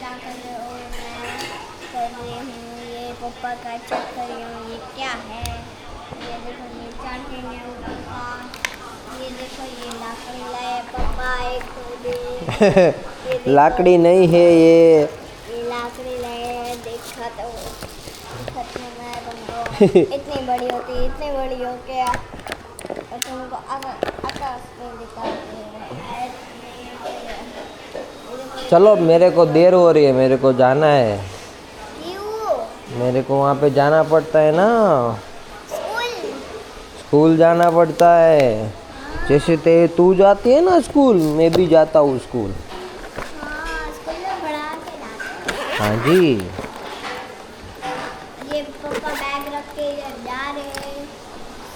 क्या कर रहे हो? मैं कर रही हूँ ये पापा का चेक कर रही हूँ ये क्या है। ये देखो ये चाटे हैं पापा। ये देखो ये लाकड़ी लाए पापा एक तो दे। लाकड़ी नहीं है ये लाकड़ी लाए देखा तो खतने में तुमको इतनी बड़ी हो के तुमको आकाश में दिखाते हैं। चलो मेरे को देर हो रही है, मेरे को जाना है। क्यों? मेरे को वहाँ पे जाना पड़ता है ना, स्कूल। स्कूल जाना पड़ता है। जैसे ते तू जाती है ना स्कूल, मैं भी जाता हूँ स्कूल। हाँ स्कूल में पढ़ा के लाते हैं। हाँ जी। ये पापा बैग रख के जा रहे हैं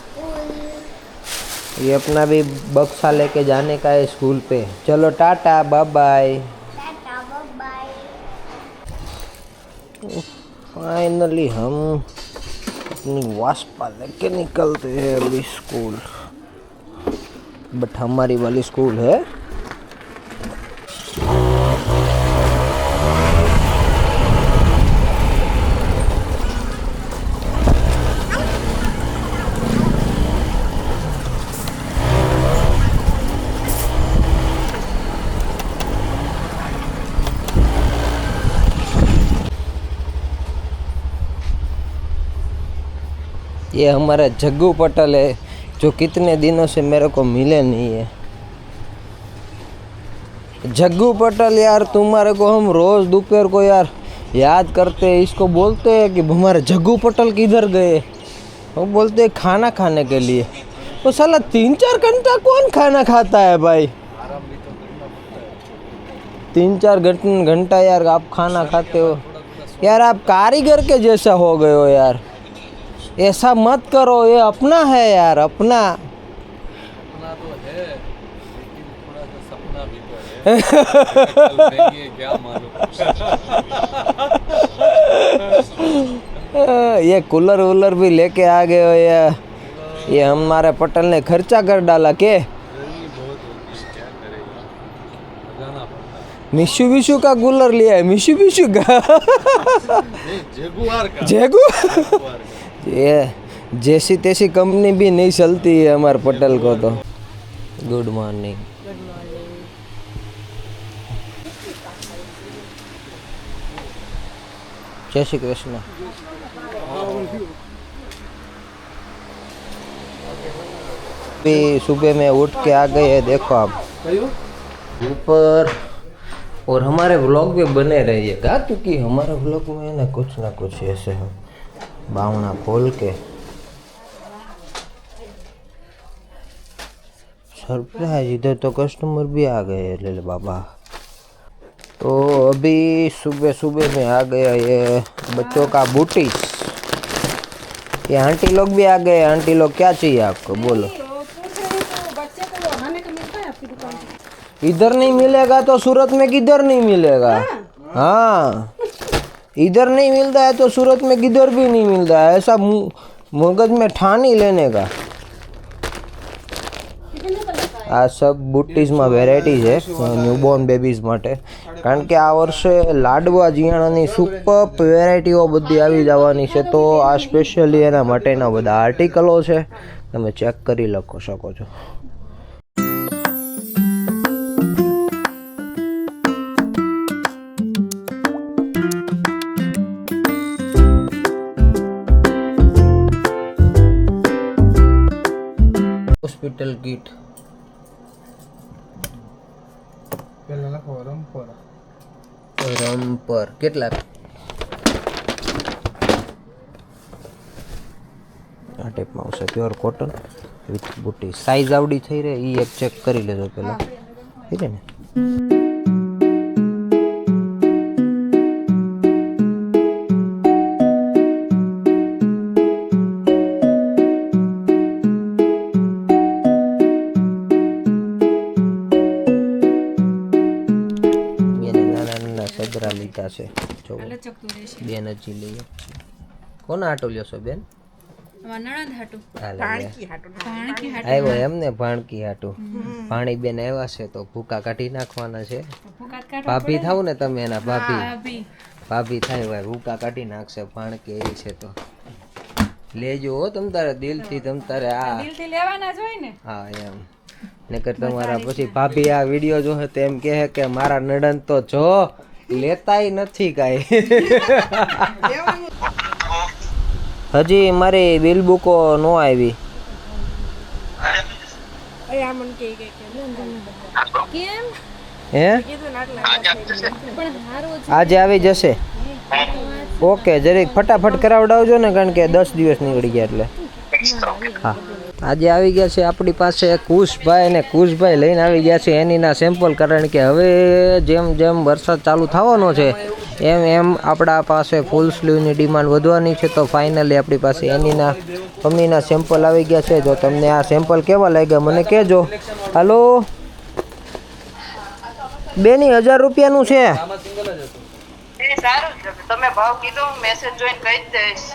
स्कूल। ये अपना भी बक्सा लेके जाने का है स्कूल पे। चलो tata bye bye. Tata bye. Finally हम अपनी वास्पा लेके निकलते हैं अभी स्कूल। बट हमारी वाली स्कूल है। ये हमारा जग्गू पटेल है जो कितने दिनों से मेरे को मिले नहीं है। जग्गू पटेल यार, तुम्हारे को हम रोज़ दोपहर को यार याद करते हैं। इसको बोलते हैं कि हमारे जग्गू पटेल किधर गए। वो बोलते हैं खाना खाने के लिए। वो साला 3-4 घंटा कौन खाना खाता है भाई? 3-4 घंटा यार आप खाना खाते हो यार। आप कारीगर के जैसा हो गए हो यार। ऐसा मत करो, ये अपना है यार, अपना। अपना तो है लेकिन थोड़ा सा सपना भी तो है। कल नहीं है क्या मालूम। ये कूलर वूलर भी लेके आ गए हो यार। ये हमारे पटेल ने खर्चा कर डाला के। गर्मी बहुत होती है, क्या करेगा, लगाना पड़ता है। मिशुबिशु का कूलर लिया है, मिशुबिशु का। नहीं, जगुआर का। जैगू ये जैसी तैसी कंपनी भी नहीं चलती है हमारे पटेल को तो। Good morning. जय श्री कृष्ण। अभी सुबह में उठ के आ गए हैं, देखो आप ऊपर। और हमारे व्लॉग में बने रहिएगा क्योंकि हमारे व्लॉग में ना कुछ ऐसे हम बावना खोल के सरप्राइज। इधर तो कस्टमर भी आ गए ले बाबा। तो अभी सुबह में आ गया ये बच्चों का बूटीस। ये आंटी लोग भी आ गए। आंटी लोग क्या चाहिए आपको, बोलो। इधर नहीं मिलेगा तो सूरत में किधर नहीं मिलेगा। हाँ इधर नहीं मिलता है तो सूरत में किधर भी नहीं मिलता है। ऐसा मगज में ठान ही लेने का। આ सब બુટીઝમાં વેરાયટી છે ન્યૂબોર્ન બેબીઝ માટે, કારણ કે આ વર્ષે લાડવા જીયાણાની સુપર વેરાયટીઓ બધી આવી જવાની છે। તો આ સ્પેશિયલી એના માટેના બધા આર્ટિકલો છે, તમે ચેક કરી શકો છો। હોસ્પિટલ કિટ રમપર કેટલા? આ ટાઈપમાં આવશે પ્યોર કોટન વિથ બુટી। સાઈઝ આવડી થઈ રહે એ એક ચેક કરી લેજો પહેલાં, ઠીક છે ને? સદરા લીધા છે જો બેન, હજી લઈએ। કોના આટો લ્યો છો બેન? આવ્યો એમને ભાણકી હાટું ભાણી બેન આવ્યા છે તો ભૂકા કાઢી નાખવાના છે. ભાભી થાવ ને તમે એના ભાભી થાય ભાઈ ભૂકા કાઢી નાખશે ભાણકી એવી છે તો લેજો હો તમ તારે દિલથી તમ તારે આ હા એમ નકર તમારા પછી ભાભી આ વિડીયો જોહે તો એમ કહે કે મારા નડન તો જો લેતાય નથી કાંઈ. હજી મારી બિલ બુકો નો આવી. હે આજે આવી જશે. ઓકે જરીક ફટાફટ કરાવડાવજો ને કારણ કે 10 દિવસ નીકળી ગયા એટલે. હા આજે આવી ગયા છે આપણી પાસે કુશભાઈ ને કુશભાઈ લઈને આવી ગયા છે એનીના સેમ્પલ કારણ કે હવે જેમ જેમ વરસાદ ચાલુ થવાનો છે એમ એમ આપણા પાસે ફૂલ સ્લીવની ડિમાન્ડ વધવાની છે તો ફાઇનલી આપણી પાસે એનીના કંપનીના સેમ્પલ આવી ગયા છે. જો તમને આ સેમ્પલ કેવા લાગ્યા મને કહેજો. હાલો બેની 1000 રૂપિયાનું છે. તમે ભાવ કીધો મેસેજ જોઈને કહી દઈશ.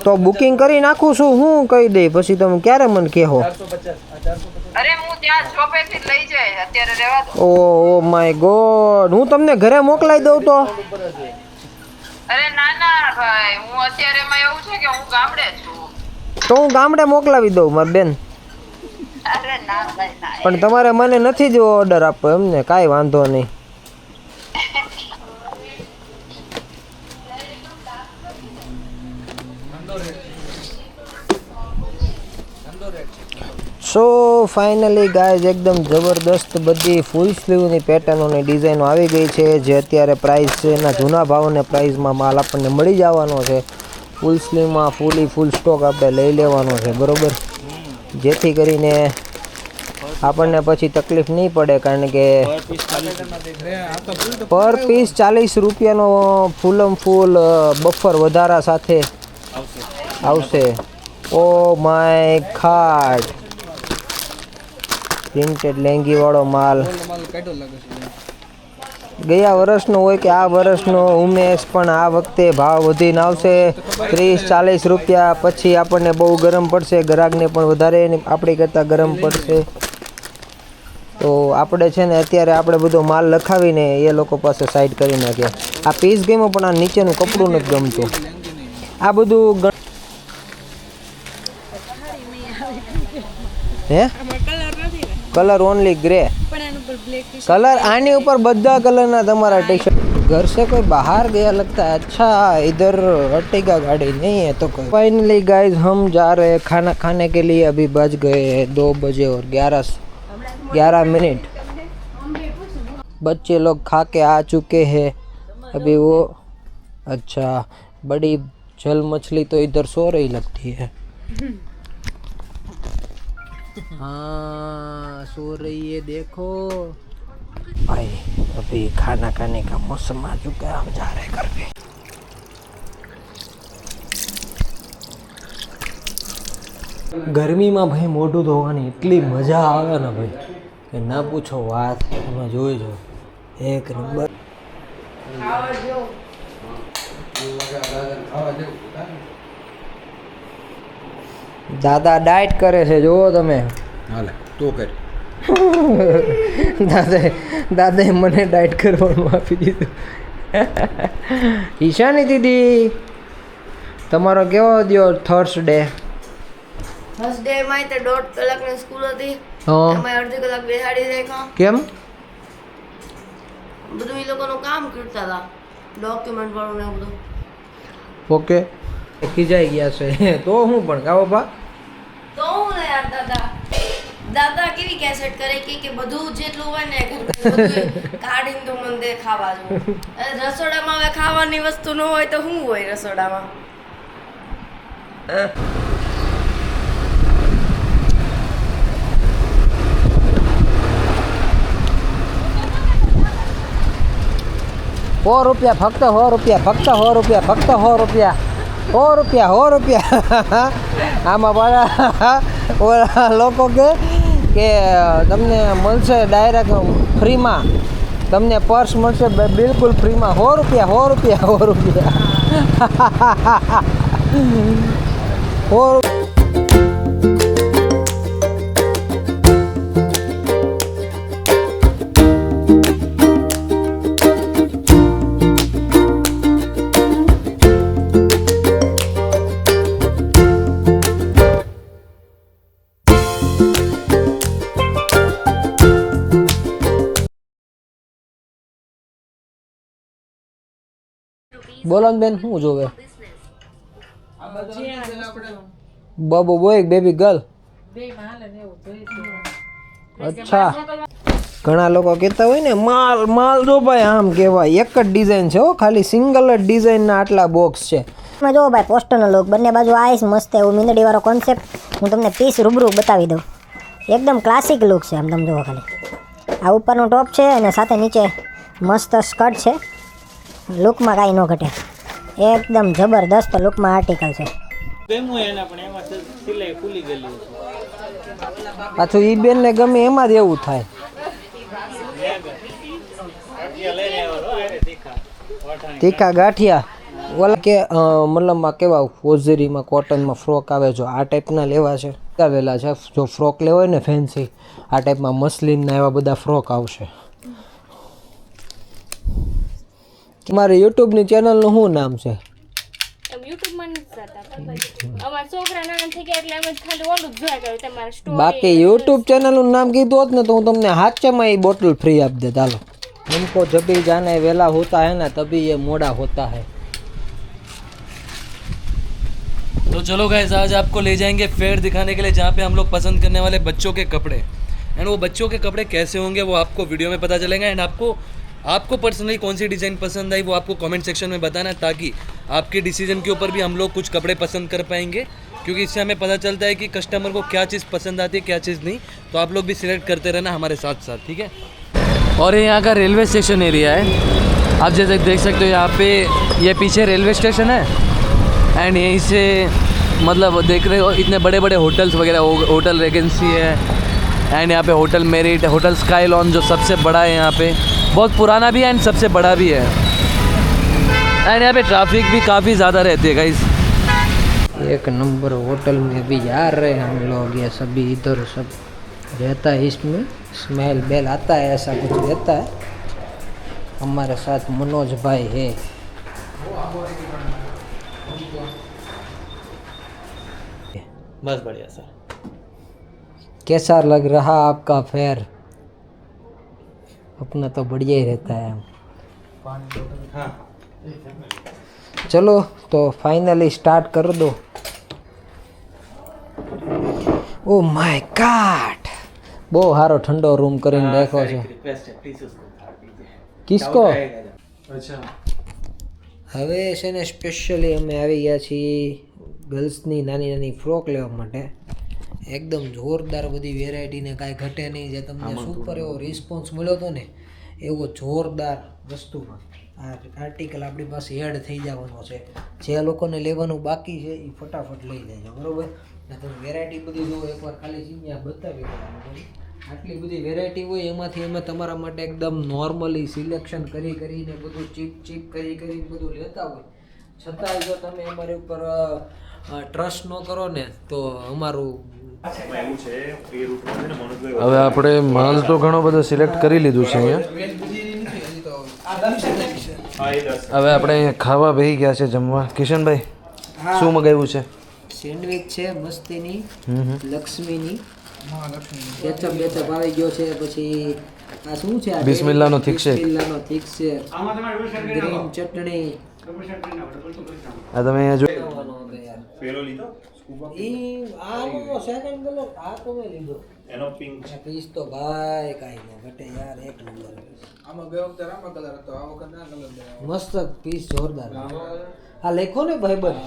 તો બુકિંગ કરી નાખું છું હું કહી દઈ પછી તમે ક્યારે મને કહેવો. અરે હું ત્યાં શોપેથી લઈ જાય અત્યારે રહેવા દો. ઓ માય ગોડ હું તમને ઘરે મોકલાઈ દઉં તો. અરે ના ના ભાઈ હું અત્યારે એમાં એવું છે કે હું ગામડે છું. તો હું ગામડે મોકલાવી દઉં મારી બેન. અરે ના ભાઈ ના. પણ તમારે મને નથી જ ઓર્ડર આપવો એમને કાંઈ વાંધો નહીં. સો ફાઇનલી ગાઈઝ એકદમ જબરદસ્ત બધી ફૂલ સ્લીવની પેટર્નોની ડિઝાઇનો આવી ગઈ છે જે અત્યારે પ્રાઇસ છે એના જૂના ભાવને પ્રાઇસમાં માલ આપણને મળી જવાનો છે. ફૂલ સ્લીવમાં ફૂલ સ્ટોક આપણે લઈ લેવાનો છે બરાબર જેથી કરીને આપણને પછી તકલીફ નહીં પડે કારણ કે પર પીસ 40 રૂપિયાનો ફૂલમ ફૂલ બફર વધારા સાથે આવશે. ઓ માય ગોડ પ્રિન્ટેડ લેંગી વાળો માલ ગયા વર્ષનો હોય કે આ વર્ષનો ઉમેશ પણ આ વખતે ભાવ વધીને આવશે 30-40 રૂપિયા. પછી આપણને બહુ ગરમ પડશે ગ્રાહકને પણ વધારે આપણી કરતાં ગરમ પડશે તો આપણે છે ને અત્યારે આપણે બધો માલ લખાવીને એ લોકો પાસે સાઈડ કરી નાખ્યા. આ પીસ ગેમો પણ આ નીચેનું કપડું નથી ગમતું. આ બધું હે કલર ઓનલી ગ્રે कलर आने ऊपर बद्दा कलर ना तुम्हारा टी शर्ट घर से कोई बाहर गया लगता है. अच्छा इधर हटेगा गाड़ी नहीं है तो कोई. फाइनली गाइस हम जा रहे हैं खाना खाने के लिए. अभी बज गए हैं 2 बजे और 11 मिनट. बच्चे लोग खा के आ चुके हैं अभी वो. अच्छा बड़ी जल मछली तो इधर सो रही लगती है. हाँ सो रही है देखो भाई. अभी खाना खाने का मौसम आ चुका है. हम जा रहे हैं घर पे. ગરમીમાં ભાઈ મોઢું ધોવાની એટલી મજા આવે ને ભાઈ કે ના પૂછો વાત. તમે જોઈ જો એક નંબર. દાદા ડાયટ કરે છે જોવો તમે. હાલે તું કર. દાદાએ મને ડાયટ કરવાનું આપી દીધું. ઈશાની દીદી તમારો કેવો થયો થર્સડે? થર્સડે માં તો 1.5 કલાકની સ્કૂલ હતી. એમાં અડધી કલાક બેસાડી રાખ્યા. કેમ? બધું એ લોકોનું કામ કરતા હતા ડોક્યુમેન્ટ વાળું ને બધું. ઓકે ખીજાઈ ગયા છે તો હું પણ ગાવો બા તો હું ને યાર દાદા કેવી કેસેટ કરે કે બધું જેટલું હોય ને બધું કાઢીને તો મને દે ખાવા જો. રસોડામાં હવે ખાવાની વસ્તુ ન હોય તો શું હોય રસોડામાં? ₹100 ફક્ત ₹100 ફક્ત ₹100 આમાં પાછા ઓલા લોકો કે તમને મળશે ડાયરેક્ટ ફ્રીમાં. તમને પર્સ મળશે બિલકુલ ફ્રીમાં. ₹100 ₹100. ઓર બોલો ને બેન શું જોવે બાબુ બોય બેબી ગર્લ અચ્છા ઘણા લોકો કહેતા હોય ને માલ માલ જો ભાઈ આમ કહેવાય એક જ ડિઝાઇન છે હો ખાલી સિંગલ જ ડિઝાઇનના આટલા બોક્સ છે એમાં જો ભાઈ પોસ્ટરનો લુક બંને બાજુ આઈસ મસ્ત એવું મીંદડીવાળો કોન્સેપ્ટ હું તમને પીસ રૂબરૂ બતાવી દઉં એકદમ ક્લાસિક લુક છે આમ તમે જુઓ ખાલી આ ઉપરનું ટોપ છે અને સાથે નીચે મસ્ત સ્કર્ટ છે લુકમાં કાંઈ ન ઘટે એકદમ જબરદસ્ત લુકમાં આર્ટિકલ છે પાછું ઈ બેન ને ગમે એમાં જ એવું થાય તીખા ગાંઠિયા ઓલા કે મતલબમાં કેવા હોઝરીમાં કોટનમાં ફ્રોક આવે જો આ ટાઈપના લેવા છે આવેલા છે જો ફ્રોક લેવો હોય ને ફેન્સી આ ટાઈપમાં મસલિનના એવા બધા ફ્રોક આવશે તમારી યુટ્યુબની ચેનલનું શું નામ છે બાકી યુટ્યુબ ચેનલનું નામ કીધું હોત ને તો હું તમને હાચેમાં એ બોટલ फ्री आप दे डालो इनको जब भी जाना है वेला होता है ना तभी ये मोड़ा होता है तो चलो गाइस आज आपको ले जाएंगे फेयर दिखाने के लिए जहाँ पे हम लोग पसंद करने वाले बच्चों के कपड़े एंड वो बच्चों के कपड़े कैसे होंगे वो आपको वीडियो में पता चलेगा एंड आपको पर्सनली कौन सी डिज़ाइन पसंद आई वो आपको कमेंट सेक्शन में बताना है ताकि आपके डिसीजन के ऊपर भी हम लोग कुछ कपड़े पसंद कर पाएंगे क्योंकि इससे हमें पता चलता है कि कस्टमर को क्या चीज़ पसंद आती है क्या चीज़ नहीं तो आप लोग भी सिलेक्ट करते रहना हमारे साथ साथ ठीक है। और ये यहाँ का रेलवे स्टेशन एरिया है आप जैसे देख सकते हो यहाँ पे ये पीछे रेलवे स्टेशन है एंड यहीं से मतलब देख रहे हो इतने बड़े बड़े होटल्स वगैरह होटल रेगेंसी है एंड यहाँ पे hotel merit hotel sky lawn जो सबसे बड़ा है यहाँ पे बहुत पुराना भी है एंड सबसे बड़ा भी है एंड यहाँ पे ट्रैफिक भी काफ़ी ज़्यादा रहती है गाइस। एक नंबर होटल में भी जा रहे हैं हम लोग ये सभी इधर सब रहता है इसमें स्मेल बेल आता है ऐसा कुछ रहता है हमारे साथ मनोज भाई है बस बढ़िया सर कैसा लग रहा आपका फेयर अपना तो बढ़िया ही रहता है चलो तो फाइनली स्टार्ट कर दो ओ माय गॉड બહુ સારો ઠંડો રૂમ કરીને રાખ્યો છે કિસકો હવે છે ને સ્પેશિયલી અમે આવી ગયા છીએ ગર્લ્સની નાની નાની ફ્રોક લેવા માટે એકદમ જોરદાર બધી વેરાયટીને કાંઈ ઘટે નહીં જે તમને સુપર એવો રિસ્પોન્સ મળ્યો હતો ને એવો જોરદાર વસ્તુમાં આ આર્ટિકલ આપણી પાસે એડ થઈ જવાનો છે જે લોકોને લેવાનું બાકી છે એ ફટાફટ લઈ જાય બરાબર ને તમે વેરાયટી બધી જો એકવાર ખાલી અહીંયા બતાવી દેવાનું આટલી બધી વેરાયટી હોય એમાંથી અમે તમારા માટે એકદમ નોર્મલી સિલેક્શન કરીને બધું ચીપ કરીને બધું લેતા હોય છતાંય જો તમે અમારી ઉપર ટ્રસ્ટ ન કરો ને તો અમારું હવે આપણે માલ તો ઘણો બધો સિલેક્ટ કરી લીધું છે અહીંયા હવે આપણે અહીંયા ખાવા બેસી ગયા છે જમવા કિશનભાઈ શું મગાવ્યું છે સેન્ડવિચ છે મસ્તીની લક્ષ્મીની કેચઅપ બેચઅપ આવી ગયો છે પછી આ શું છે બિસ્મિલ્લાહનો થીક છે બિસ્મિલ્લાહનો થીક છે ગ્રીન ચટણી આ તમે અહીંયા જો પેલો લીધો ઈ આનો સેકન્ડ કલર આ તો મેં લીધો એનો પિંક પીસ તો ભાઈ કાઈ ન ઘટે યાર એક નંબર આમાં ગયો વખતે આમાં કલર હતો આ વખત ના કલર દેવા મસ્ત પીસ જોરદાર આ લેખો ને ભાઈબંધ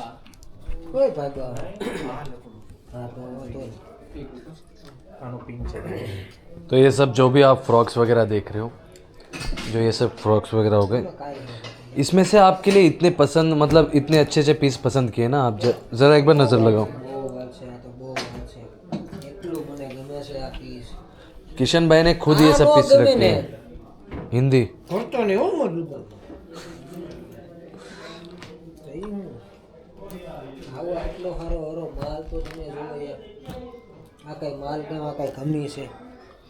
કોઈ ભાગવા હા તો तो ये सब जो भी आप फ्रॉक्स वगैरह देख रहे हो जो ये सब फ्रॉक्स वगैरह हो गए इसमें से आपके लिए इतने पसंद मतलब इतने अच्छे अच्छे पीस पसंद किए ना आप ज़रा एक बार नज़र लगाओ किशन भाई ने खुद ये सब पीस सिलेक्ट किए हिंदी આવો આટલો સારો માલ તો તમે જોવો યાર. આ કઈ માલ કેમ આ કઈ કમી છે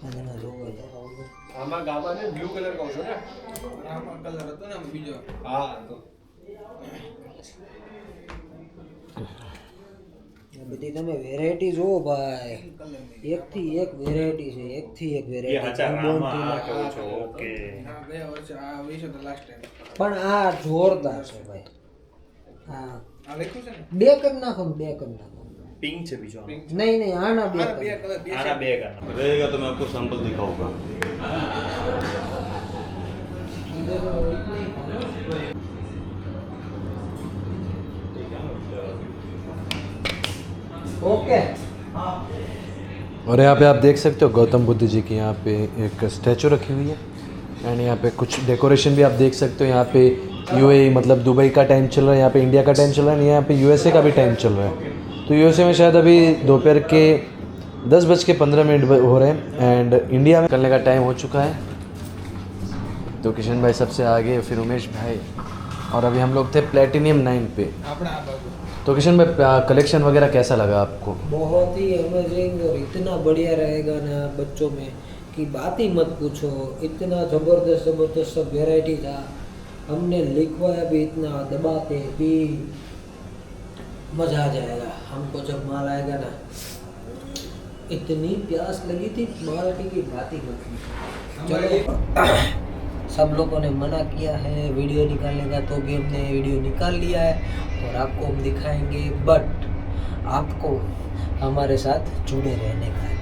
આ તમે જોવો યાર. આમાં ગાબાને બ્લુ કલર કહું છો ને? આમાં કલર હતો ને આમાં બીજો. હા તો આ બધી તમે વેરાયટી જોવો ભાઈ, એકથી એક વેરાયટી છે, એકથી એક ये अच्छा વેરાયટી. रामा कहूं छो ओके આ ગયા વર્ષે આ વિશે તો લાસ્ટ ટાઈમ પણ આ જોરદાર છે ભાઈ. હા આ લખ્યું છે ને બે કરી નાખો ને, બે કરી નાખો. पिंक છે બીજો આનો. નહીં નહીં આના બે આના બે કરી. કલર બે आना બે करना रहेगा तो मैं आपको सैंपल दिखाऊंगा. ओके और यहाँ पे आप देख सकते हो गौतम बुद्ध जी की यहाँ पे एक स्टैचू रखी हुई है एंड यहाँ पे कुछ डेकोरेशन भी आप देख सकते हो. यहाँ पे यूएई मतलब दुबई का टाइम चल रहा है, यहाँ पे इंडिया का टाइम चल रहा है, यहाँ पे यूएसए का भी टाइम चल रहा है. तो यूएसए में शायद अभी दोपहर के 10:15 हो रहे हैं एंड इंडिया में निकलने का टाइम हो चुका है. तो किशन भाई सबसे आगे, फिर उमेश भाई, और अभी हम लोग थे प्लेटिनियम 9 पे. આપણે આ બાજુ तो किशन भाई कलेक्शन वगैरह कैसा लगा आपको? बहुत ही अमेजिंग और इतना बढ़िया रहेगा ना बच्चों में कि बात ही मत पूछो. इतना ज़बरदस्त ज़बरदस्त सब वेराइटी था. हमने लिखवाया भी इतना दबाते भी, मज़ा आ जाएगा हमको जब माल आएगा ना. इतनी प्यास लगी थी बाल्टी की बात ही मत पूछो. चलो सब लोगों ने मना किया है वीडियो निकालने का, तो भी हमने वीडियो निकाल लिया है और आपको हम दिखाएंगे. बट आपको हमारे साथ जुड़े रहने का है.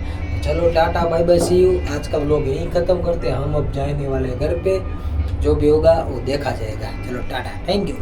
चलो tata bye bye see you. आज का व्लॉग यहीं ख़त्म करते हैं. हम अब जाने वाले घर पे. जो भी होगा वो देखा जाएगा. चलो टाटा, थैंक यू.